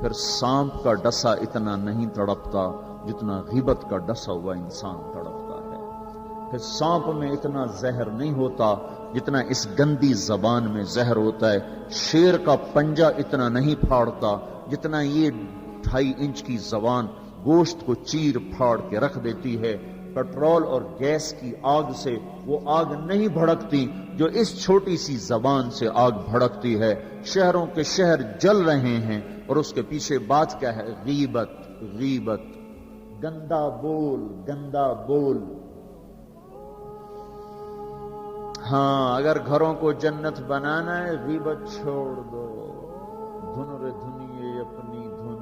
پھر سانپ کا ڈسا اتنا نہیں تڑپتا جتنا غیبت کا ڈسا ہوا انسان تڑپتا ہے. پھر سانپ میں اتنا زہر نہیں ہوتا جتنا اس گندی زبان میں زہر ہوتا ہے. شیر کا پنجہ اتنا نہیں پھاڑتا جتنا یہ 2.5 انچ کی زبان گوشت کو چیر پھاڑ کے رکھ دیتی ہے. پیٹرول اور گیس کی آگ سے وہ آگ نہیں بھڑکتی جو اس چھوٹی سی زبان سے آگ بھڑکتی ہے. شہروں کے شہر جل رہے ہیں اور اس کے پیچھے بات کیا ہے؟ غیبت. غیبت، گندا بول، گندا بول. ہاں، اگر گھروں کو جنت بنانا ہے غیبت چھوڑ دو. دھن رے دھنیے اپنی دھن،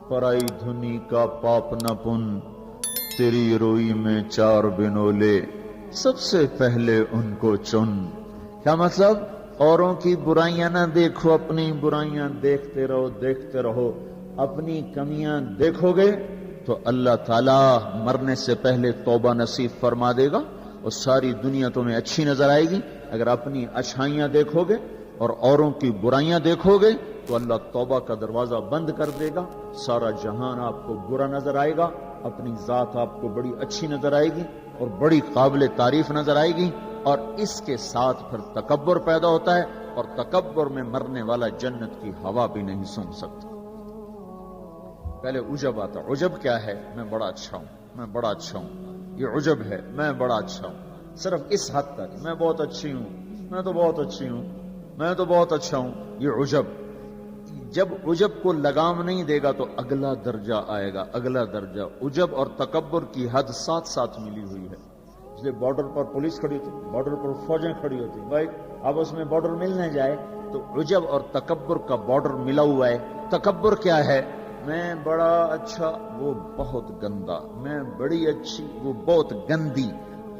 پرائی دھنی کا پاپ نہ پن. تیری روئی میں 4 بنولے، سب سے پہلے ان کو چن. کیا مطلب؟ اوروں کی برائیاں نہ دیکھو، اپنی برائیاں دیکھتے رہو، دیکھتے رہو. اپنی کمیاں دیکھو گے تو اللہ تعالیٰ مرنے سے پہلے توبہ نصیب فرما دے گا اور ساری دنیا تمہیں اچھی نظر آئے گی. اگر اپنی اچھائیاں دیکھو گے اور اوروں کی برائیاں دیکھو گے تو اللہ توبہ کا دروازہ بند کر دے گا. سارا جہان آپ کو برا نظر آئے گا، اپنی ذات آپ کو بڑی اچھی نظر آئے گی اور بڑی قابل تعریف نظر آئے گی. اور اس کے ساتھ پھر تکبر پیدا ہوتا ہے اور تکبر میں مرنے والا جنت کی ہوا بھی نہیں سن سکتا. پہلے عجب آتا. عجب کیا ہے؟ میں بڑا اچھا ہوں، میں بڑا اچھا ہوں. یہ عجب ہے، میں بڑا اچھا ہوں. صرف اس حد تک، میں بہت اچھی ہوں، میں تو بہت اچھی ہوں، میں تو بہت اچھا ہوں. یہ عجب. جب عجب کو لگام نہیں دے گا تو اگلا درجہ آئے گا، اگلا درجہ. عجب اور تکبر کی حد ساتھ ساتھ ملی ہوئی ہے. اس لیے بارڈر پر پولیس کھڑی ہوتی، بارڈر پر فوجیں کھڑی ہوتی. بھائی اب اس میں بارڈر مل نہ جائے تو عجب اور تکبر کا بارڈر ملا ہوا ہے. تکبر کیا ہے؟ میں بڑا اچھا، وہ بہت گندا. میں بڑی اچھی، وہ بہت گندی.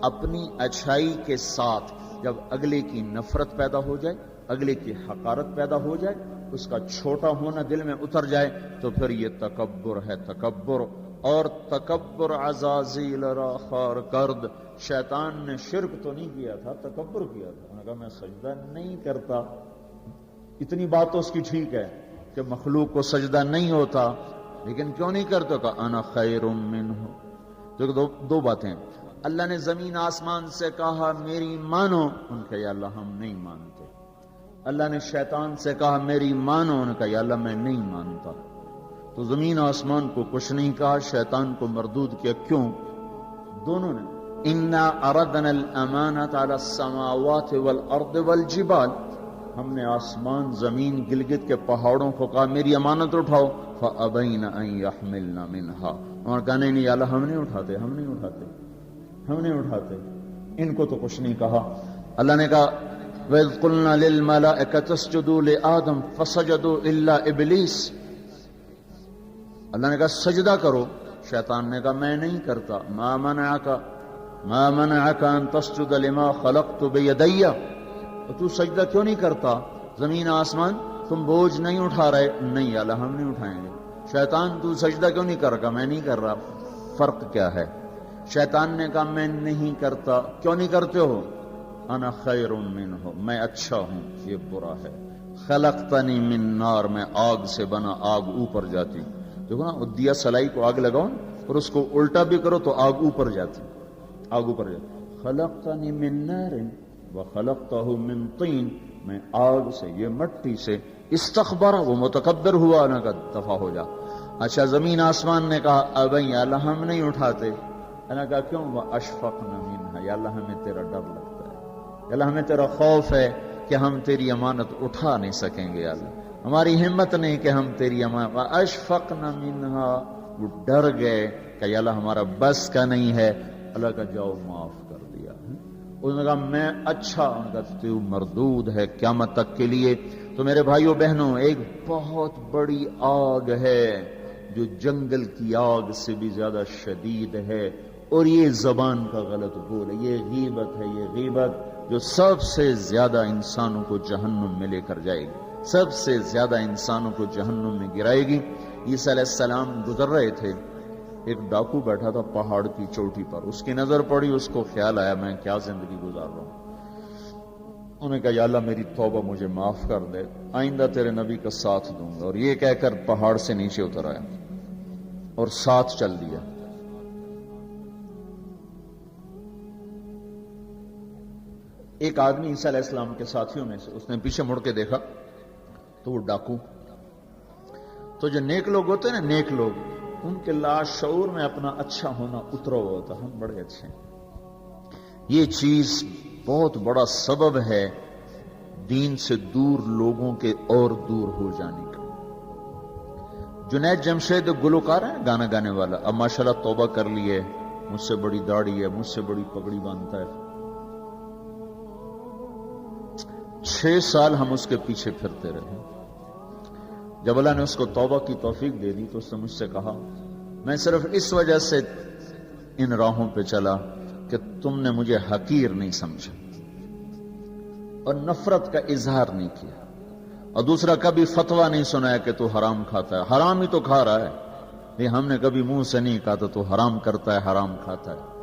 اپنی اچھائی کے ساتھ جب اگلے کی نفرت پیدا ہو جائے، اگلے کی حقارت پیدا ہو جائے، اس کا چھوٹا ہونا دل میں اتر جائے تو پھر یہ تکبر ہے. تکبر. اور تکبر عزازیل را خار کرد. شیطان نے شرک تو نہیں کیا تھا، تکبر کیا تھا. انہوں نے کہا میں سجدہ نہیں کرتا. اتنی بات تو اس کی ٹھیک ہے کہ مخلوق کو سجدہ نہیں ہوتا، لیکن کیوں نہیں کرتے؟ کہ انا خیر منہ. تو دو باتیں. اللہ نے زمین آسمان سے کہا میری مانو، ان کا یا اللہ ہم نہیں مانتے. اللہ نے شیطان سے کہا میری مانو، ان کا یا اللہ میں نہیں مانتا. تو زمین آسمان کو کچھ نہیں کہا، شیطان کو مردود کیا. کیوں؟ دونوں نے. انا اردنا الامانۃ علی السماوات والارض والجبال. ہم نے آسمان، زمین، گلگت کے پہاڑوں کو کہا میری امانت اٹھاؤ. فابین ان یحملن منها. اور کہا نہیں یا اللہ ہم نہیں اٹھاتے، ہم نہیں اٹھاتے، ہم نہیں اٹھاتے. ان کو تو کچھ نہیں کہا. اللہ نے کہا وَإِذْ قُلْنَا لِلْمَلَائِكَةِ اسْجُدُوا لِآدَمَ فَسَجَدُوا إِلَّا إِبْلِيسَ. اللہ نے کہا سجدہ کرو. شیطان نے کہا میں نہیں کرتا. مَا مَنَعَكَ أَن تَسْجُدَ لِمَا خَلَقْتُ بِيَدَيَّ. تو سجدہ کیوں نہیں کرتا؟ زمین آسمان تم بوجھ نہیں اٹھا رہے؟ نہیں اللہ ہم نہیں اٹھائیں گے. شیطان تو سجدہ کیوں نہیں کر رہا؟ میں نہیں کر رہا. فرق کیا ہے؟ شیطان نے کہا میں نہیں کرتا. کیوں نہیں کرتے ہو؟ انا خیر منہ، میں اچھا ہوں، یہ برا ہے. خلقتنی من نار، میں آگ سے بنا، آگ اوپر جاتی. دیکھو نا، دیا سلائی کو آگ لگاؤ اور اس کو الٹا بھی کرو تو آگ اوپر جاتی، آگ اوپر جاتی. خلقتنی من نار وخلقتہ من طین. میں آگ سے، یہ مٹی سے. استخبر، وہ متکبر ہوا. نہ کہ دفع ہو جا. اچھا زمین آسمان نے کہا ابھی اللہ ہم نہیں اٹھاتے. اللہ کہا کیوں؟ واشفقنا منها، یا اللہ ہمیں تیرا ڈر لگتا ہے، یا اللہ ہمیں تیرا خوف ہے کہ ہم تیری امانت اٹھا نہیں سکیں گے. یا اللہ ہماری ہمت نہیں کہ ہم تیری امانت. واشفقنا منها، وہ ڈر گئے کہ یا اللہ ہمارا بس کا نہیں ہے. اللہ کا جاؤ معاف کر دیا. انہوں نے کہا میں اچھا. ان کا تو مردود ہے قیامت تک کے لیے. تو میرے بھائیوں بہنوں، ایک بہت بڑی آگ ہے جو جنگل کی آگ سے بھی زیادہ شدید ہے، اور یہ زبان کا غلط بول ہے. یہ غیبت ہے. یہ غیبت جو سب سے زیادہ انسانوں کو جہنم میں لے کر جائے گی، سب سے زیادہ انسانوں کو جہنم میں گرائے گی. عیسیٰ علیہ السلام گزر رہے تھے، ایک ڈاکو بیٹھا تھا پہاڑ کی چوٹی پر. اس کی نظر پڑی، اس کو خیال آیا میں کیا زندگی گزار رہا ہوں. انہوں نے کہا یا اللہ میری توبہ مجھے معاف کر دے، آئندہ تیرے نبی کا ساتھ دوں گا، اور یہ کہہ کر پہاڑ سے نیچے اتر آیا اور ساتھ چل دیا۔ ایک آدمی عیسیٰ علیہ السلام کے ساتھیوں میں سے، اس نے پیچھے مڑ کے دیکھا تو وہ ڈاکو، تو جو نیک لوگ ہوتے ہیں نا، نیک لوگ، ان کے لاشعور میں اپنا اچھا ہونا اترا ہوا ہوتا، ہم بڑے اچھے ہیں۔ یہ چیز بہت بڑا سبب ہے دین سے دور لوگوں کے اور دور ہو جانے کا۔ جنید جمشید گلوکار ہے، گانا گانے والا، اب ماشاءاللہ توبہ کر لیے، مجھ سے بڑی داڑھی ہے، مجھ سے بڑی پگڑی باندھتا ہے۔ 6 سال ہم اس کے پیچھے پھرتے رہے۔ جب اللہ نے اس کو توبہ کی توفیق دے دی تو اس نے مجھ سے کہا میں صرف اس وجہ سے ان راہوں پہ چلا کہ تم نے مجھے حقیر نہیں سمجھا اور نفرت کا اظہار نہیں کیا، اور دوسرا کبھی فتویٰ نہیں سنایا کہ تو حرام کھاتا ہے، حرام ہی تو کھا رہا ہے، یہ ہم نے کبھی منہ سے نہیں کہا تو حرام کرتا ہے، حرام کھاتا ہے۔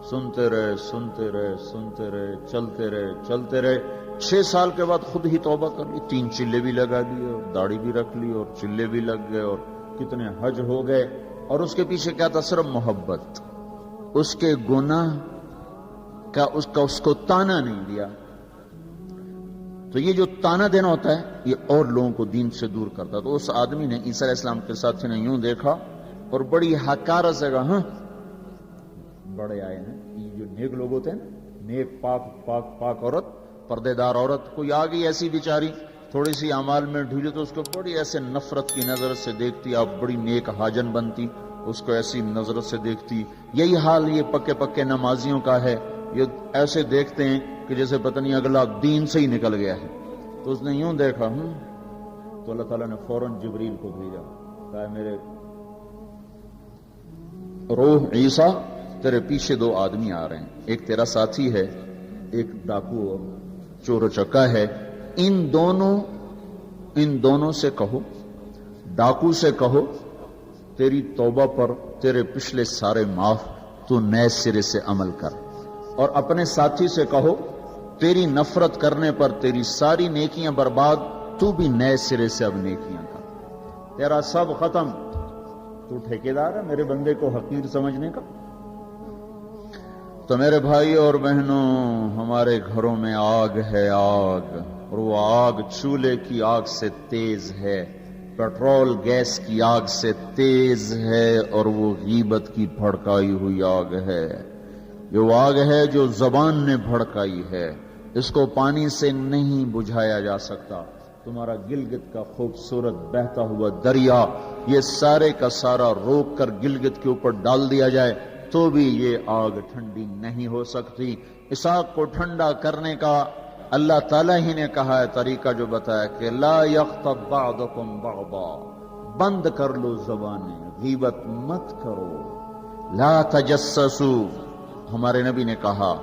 سنتے رہے سنتے رہے سنتے رہے، چلتے رہے چلتے رہے۔ 6 سال کے بعد خود ہی توبہ کر لی، 3 چلے بھی لگا دیے اور داڑھی بھی رکھ لی اور چلے بھی لگ گئے اور کتنے حج ہو گئے، اور اس کے پیچھے کیا تھا؟ صرف محبت۔ اس کے گناہ کا اس کو تانا نہیں دیا۔ تو یہ جو تانا دینا ہوتا ہے یہ اور لوگوں کو دین سے دور کرتا ہے۔ تو اس آدمی نے عیسیٰ علیہ السلام کے ساتھی نے یوں دیکھا اور بڑی حقارت سے کہا ہاں بڑے آئے ہیں، یہ جو نیک لوگ ہوتے ہیں، نیک پاک پاک پاک عورت، پردے دار عورت، کوئی آ گئی ایسی بیچاری تھوڑی سی اعمال میں ڈھیلی تو اس کو بڑی ایسے نفرت کی نظر سے دیکھتی، آپ بڑی نیک حاجن بنتی، اس کو ایسی نظر سے دیکھتی۔ یہی حال یہ پکے پکے نمازیوں کا ہے، یہ ایسے دیکھتے ہیں کہ جیسے پتہ نہیں اگلا دین سے ہی نکل گیا ہے۔ تو اس نے یوں دیکھا تو اللہ تعالیٰ نے فوراً جبریل کو بھیجا، کہا میرے روح عیسیٰ تیرے پیچھے 2 آدمی آ رہے ہیں، ایک تیرا ساتھی ہے، ایک ڈاکو اور چور و چکا ہے، ان دونوں سے کہو، ڈاکو سے کہو تیری توبہ پر تیرے پچھلے سارے معاف، تو نئے سرے سے عمل کر، اور اپنے ساتھی سے کہو تیری نفرت کرنے پر تیری ساری نیکیاں برباد، تو بھی نئے سرے سے اب نیکیاں کر، تیرا سب ختم، تو ٹھیکیدار ہے میرے بندے کو حقیر سمجھنے کا۔ تو میرے بھائی اور بہنوں، ہمارے گھروں میں آگ ہے، آگ، اور وہ آگ چولہے کی آگ سے تیز ہے، پیٹرول گیس کی آگ سے تیز ہے، اور وہ غیبت کی بھڑکائی ہوئی آگ ہے۔ یہ وہ آگ ہے جو زبان نے بھڑکائی ہے، اس کو پانی سے نہیں بجھایا جا سکتا۔ تمہارا گلگت کا خوبصورت بہتا ہوا دریا، یہ سارے کا سارا روک کر گلگت کے اوپر ڈال دیا جائے تو بھی یہ آگ ٹھنڈی نہیں ہو سکتی۔ اس آگ کو ٹھنڈا کرنے کا اللہ تعالیٰ ہی نے کہا ہے طریقہ، جو بتایا کہ لا یغتب بعضکم بعضا، بند کر لو زبانیں، غیبت مت کرو، لا تجسسوا، ہمارے نبی نے کہا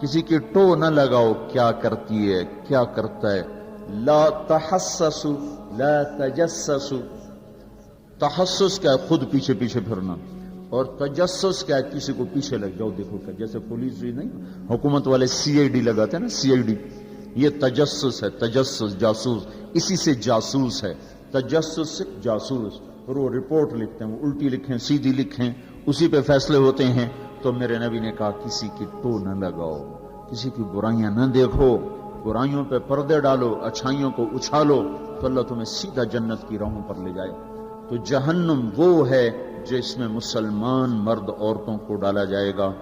کسی کی ٹو نہ لگاؤ کیا کرتی ہے کیا کرتا ہے، لا تحسسوا لا تجسسوا، تحسس کیا ہے؟ خود پیچھے پیچھے پھرنا، اور تجسس کیا ہے؟ کسی کو پیچھے لگ جاؤ دیکھو کیا، جیسے پولیس بھی نہیں حکومت والے CID لگاتے ہیں نا، CID، یہ تجسس ہے، تجسس جاسوس، اسی سے جاسوس ہے، تجسس سے جاسوس، اور وہ رپورٹ لکھتے ہیں، وہ الٹی لکھیں سیدھی لکھیں، اسی پہ فیصلے ہوتے ہیں۔ تو میرے نبی نے کہا کسی کی ٹو نہ لگاؤ، کسی کی برائیاں نہ دیکھو، برائیوں پہ پردے ڈالو، اچھائیوں کو اچھالو، تو اللہ تمہیں سیدھا جنت کی راہوں پر لے جائے۔ تو جہنم وہ ہے جس میں مسلمان مرد عورتوں کو ڈالا جائے گا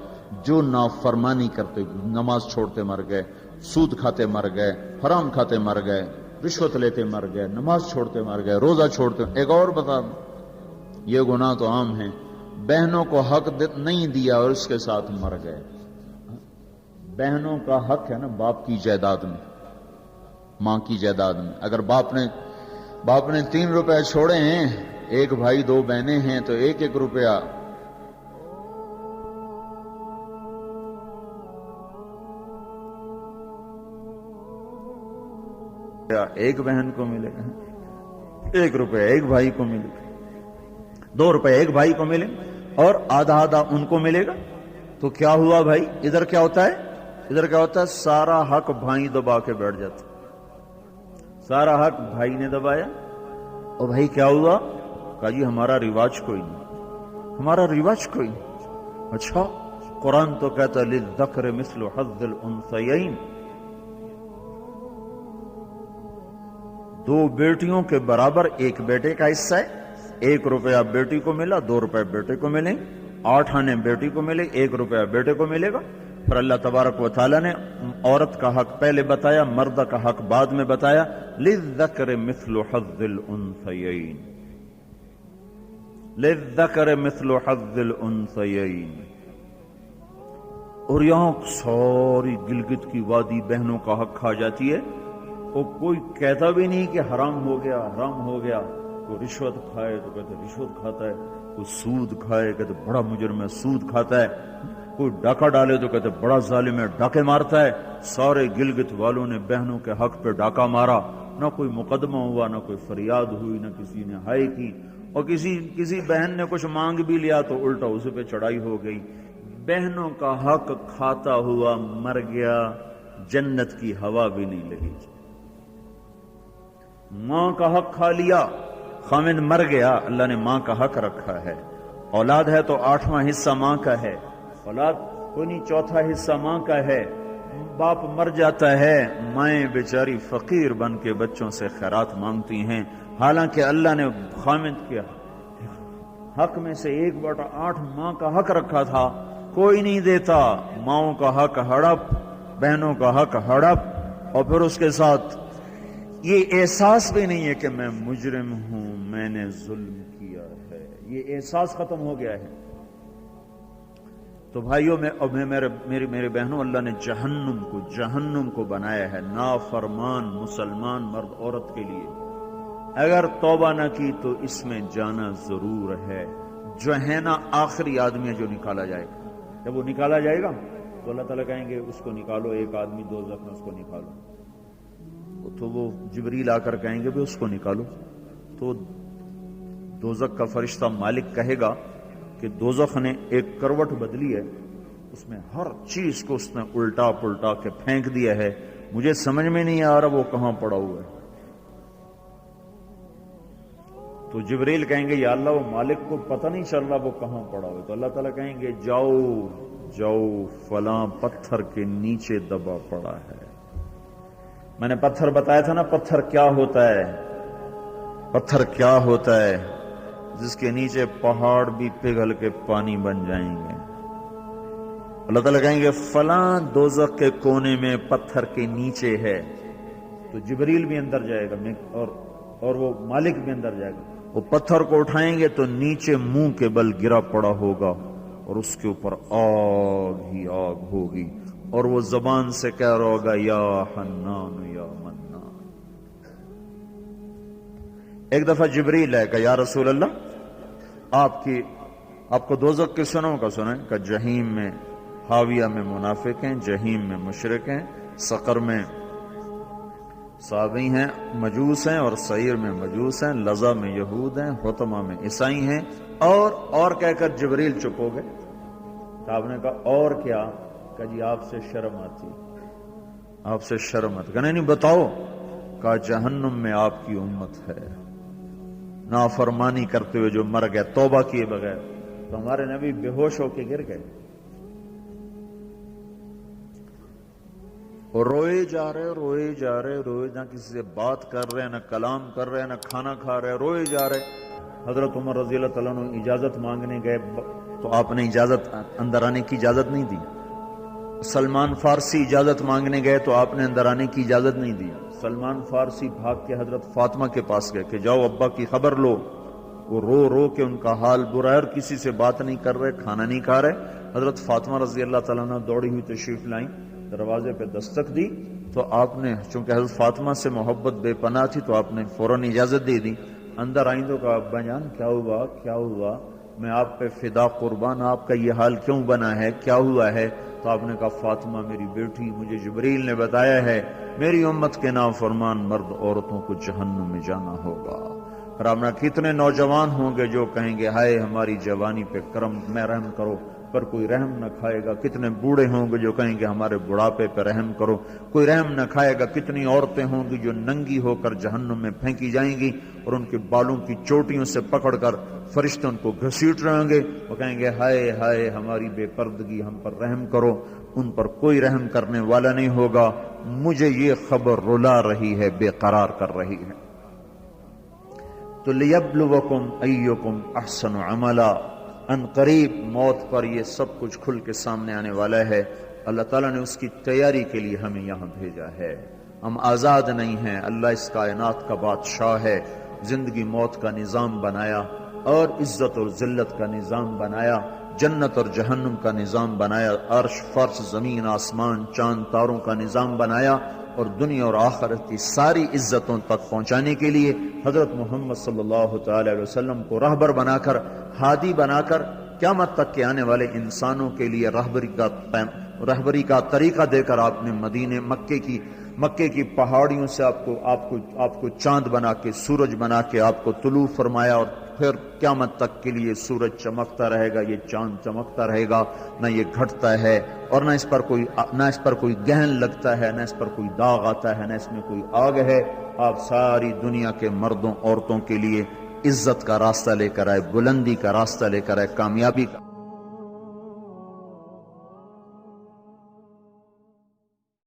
جو نافرمانی کرتے، نماز چھوڑتے مر گئے، سود کھاتے مر گئے، حرام کھاتے مر گئے، رشوت لیتے مر گئے، نماز چھوڑتے مر گئے، روزہ چھوڑتے۔ ایک اور بتا دوں، یہ گناہ تو عام ہیں، بہنوں کو حق نہیں دیا اور اس کے ساتھ مر گئے۔ بہنوں کا حق ہے نا باپ کی جائیداد میں، ماں کی جائیداد میں، اگر باپ نے 3 روپے چھوڑے ہیں، ایک بھائی 2 بہنیں ہیں تو 1-1 روپیہ ایک بہن کو ملے گا، 1 روپیہ ایک بھائی کو ملے گا، 2 روپے ایک بھائی کو ملے، اور آدھا آدھا ان کو ملے گا۔ تو کیا ہوا بھائی؟ ادھر کیا ہوتا ہے؟ ادھر کیا ہوتا ہے؟ سارا حق بھائی دبا کے بیٹھ جاتا، سارا حق بھائی نے دبایا، اور بھائی کیا ہوا؟ کہا جی ہمارا رواج کوئی نہیں، ہمارا رواج کوئی نہیں۔ اچھا قرآن تو کہتا ہے للذکر مثل حظ الانثیین، دو بیٹیوں کے برابر ایک بیٹے کا حصہ ہے، 1 روپیہ بیٹی کو ملا، 2 روپے بیٹے کو ملیں، 8 آنے بیٹی کو ملے، 1 روپیہ بیٹے کو ملے گا۔ پھر اللہ تبارک و تعالیٰ نے عورت کا حق پہلے بتایا، مرد کا حق بعد میں بتایا، للذکر مثل حظ الانثیین، للذکر مثل حظ الانثیین۔ اور یہاں ساری گلگت کی وادی بہنوں کا حق کھا جاتی ہے، اور کوئی کہتا بھی نہیں کہ حرام ہو گیا، حرام ہو گیا۔ کوئی رشوت کھائے تو کہتے رشوت کھاتا ہے، کوئی سود کھائے کہتے بڑا مجرم ہے سود کھاتا ہے، کوئی ڈاکہ ڈالے تو کہتے بڑا ظالم ہے ڈاکے مارتا ہے۔ سارے گلگت والوں نے بہنوں کے حق پہ ڈاکہ مارا، نہ کوئی مقدمہ ہوا، نہ کوئی فریاد ہوئی، نہ کسی نے ہائے کی، اور کسی بہن نے کچھ مانگ بھی لیا تو الٹا اس پہ چڑھائی ہو گئی۔ بہنوں کا حق کھاتا ہوا مر گیا، جنت کی ہوا بھی نہیں لگی۔ ماں کا حق کھا لیا، خامد مر گیا، اللہ نے ماں کا حق رکھا ہے۔ اولاد ہے تو 8واں حصہ ماں کا ہے، اولاد کوئی نہیں 4تھا حصہ ماں کا ہے۔ باپ مر جاتا ہے، مائیں بیچاری فقیر بن کے بچوں سے خیرات مانگتی ہیں، حالانکہ اللہ نے خامد کے حق میں سے 1/8 ماں کا حق رکھا تھا، کوئی نہیں دیتا۔ ماؤں کا حق ہڑپ، بہنوں کا حق ہڑپ، اور پھر اس کے ساتھ یہ احساس بھی نہیں ہے کہ میں مجرم ہوں، میں نے ظلم کیا ہے، یہ احساس ختم ہو گیا ہے۔ تو بھائیوں میرے بہنوں، اللہ نے جہنم کو بنایا ہے نافرمان مسلمان مرد عورت کے لیے۔ اگر توبہ نہ کی تو اس میں جانا ضرور ہے۔ جو ہے نا آخری آدمی ہے جو نکالا جائے گا، جب وہ نکالا جائے گا تو اللہ تعالیٰ کہیں گے اس کو نکالو، ایک آدمی دوزخ میں، اس کو نکالو۔ تو وہ جبریل آ کر کہیں گے بھی اس کو نکالو، تو دوزخ کا فرشتہ مالک کہے گا کہ دوزخ نے ایک کروٹ بدلی ہے، اس میں ہر چیز کو اس نے الٹا پلٹا کے پھینک دیا ہے، مجھے سمجھ میں نہیں آ رہا وہ کہاں پڑا ہوا ہے۔ تو جبریل کہیں گے یا اللہ وہ مالک کو پتہ نہیں چل رہا وہ کہاں پڑا ہوا ہے۔ تو اللہ تعالیٰ کہیں گے جاؤ فلاں پتھر کے نیچے دبا پڑا ہے۔ میں نے پتھر بتایا تھا نا، پتھر کیا ہوتا ہے، پتھر کیا ہوتا ہے، جس کے نیچے پہاڑ بھی پگھل کے پانی بن جائیں گے۔ اللہ تعالیٰ کہیں گے فلاں دوزخ کے کونے میں پتھر کے نیچے ہے، تو جبریل بھی اندر جائے گا اور وہ مالک بھی اندر جائے گا۔ وہ پتھر کو اٹھائیں گے تو نیچے منہ کے بل گرا پڑا ہوگا، اور اس کے اوپر آگ ہی آگ ہوگی، اور وہ زبان سے کہہ رہا ہوگا یا حنان یا منان۔ ایک دفعہ جبریل ہے کہ یا رسول اللہ آپ کو دوزخ کے سنوں کا سنیں کہ جہیم میں حاویہ میں منافق ہیں، جہیم میں مشرک ہیں، سقر میں صابئی ہیں مجوس ہیں، اور سعیر میں مجوس ہیں، لظہ میں یہود ہیں، حطمہ میں عیسائی ہیں، اور کہہ کر جبریل چپ ہو گئے۔ تو آپ نے کہا اور کیا؟ کہ جی آپ سے شرم آتی، آپ سے شرم آتی۔ کہنے نہیں بتاؤ؟ کہا جہنم میں آپ کی امت ہے، نافرمانی کرتے ہوئے جو مر گئے توبہ کیے بغیر۔ تو ہمارے نبی بے ہوش ہو کے گر گئے، اور روئے جا رہے، نہ کسی سے بات کر رہے، نہ کلام کر رہے، نہ کھانا کھا رہے، روئے جا رہے۔ حضرت عمر رضی اللہ تعالیٰ عنہ اجازت مانگنے گئے تو آپ نے اندر آنے کی اجازت نہیں دی۔ سلمان فارسی اجازت مانگنے گئے تو آپ نے اندر آنے کی اجازت نہیں دی۔ سلمان فارسی بھاگ کے حضرت فاطمہ کے پاس گئے کہ جاؤ ابا کی خبر لو۔ وہ رو کے ان کا حال برا ہے، اور کسی سے بات نہیں کر رہے، کھانا نہیں کھا رہے۔ حضرت فاطمہ رضی اللہ تعالیٰ عنہ دوڑی ہوئی تشریف لائیں، دروازے پہ دستک دی تو آپ نے، چونکہ حضرت فاطمہ سے محبت بے پناہ تھی، تو آپ نے فوراً اجازت دے دی۔ اندر آئیں تو کہا ابا جان کیا ہوا، میں آپ پہ فدا قربان، آپ کا یہ حال کیوں بنا ہے، کیا ہوا ہے؟ تو آپ نے کہا فاطمہ میری بیٹی، مجھے جبریل نے بتایا ہے میری امت کے نافرمان مرد عورتوں کو جہنم میں جانا ہوگا۔ اور آپ نے کتنے نوجوان ہوں گے جو کہیں گے ہائے ہماری جوانی پہ کرم میں رحم کرو، پر کوئی رحم نہ کھائے گا۔ کتنے بوڑھے ہوں گے جو کہیں گے ہمارے بڑھاپے پہ رحم کرو، کوئی رحم نہ کھائے گا۔ کتنی عورتیں ہوں گی جو ننگی ہو کر جہنم میں پھینکی جائیں گی اور ان کے بالوں کی چوٹیوں سے پکڑ کر فرشتے ان کو گھسیٹ رہے ہوں گے، وہ کہیں گے ہائے ہائے ہماری بے پردگی، ہم پر رحم کرو۔ ان پر کوئی رحم کرنے والا نہیں ہوگا۔ مجھے یہ خبر رلا رہی ہے، بے قرار کر رہی ہے۔ تو لیبلوکم ایکم احسن عملا، ان قریب موت پر یہ سب کچھ کھل کے سامنے آنے والا ہے۔ اللہ تعالیٰ نے اس کی تیاری کے لیے ہمیں یہاں بھیجا ہے۔ ہم آزاد نہیں ہیں، اللہ اس کائنات کا بادشاہ ہے، زندگی موت کا نظام بنایا اور عزت اور ذلت کا نظام بنایا، جنت اور جہنم کا نظام بنایا، عرش فرش زمین آسمان چاند تاروں کا نظام بنایا، اور دنیا اور آخرت کی ساری عزتوں تک پہنچانے کے لیے حضرت محمد صلی اللہ تعالی علیہ وسلم کو رہبر بنا کر، ہادی بنا کر، قیامت تک کے آنے والے انسانوں کے لیے رہبری کا طریقہ دے کر آپ نے مدینے مکے کی پہاڑیوں سے آپ کو چاند بنا کے، سورج بنا کے آپ کو طلوع فرمایا، اور پھر قیامت تک کے لیے سورج چمکتا رہے گا، یہ چاند چمکتا رہے گا، نہ یہ گھٹتا ہے اور نہ اس پر کوئی گہن لگتا ہے، نہ اس پر کوئی داغ آتا ہے، نہ اس میں کوئی آگ ہے۔ آپ ساری دنیا کے مردوں عورتوں کے لیے عزت کا راستہ لے کر آئے، بلندی کا راستہ لے کر آئے، کامیابی کا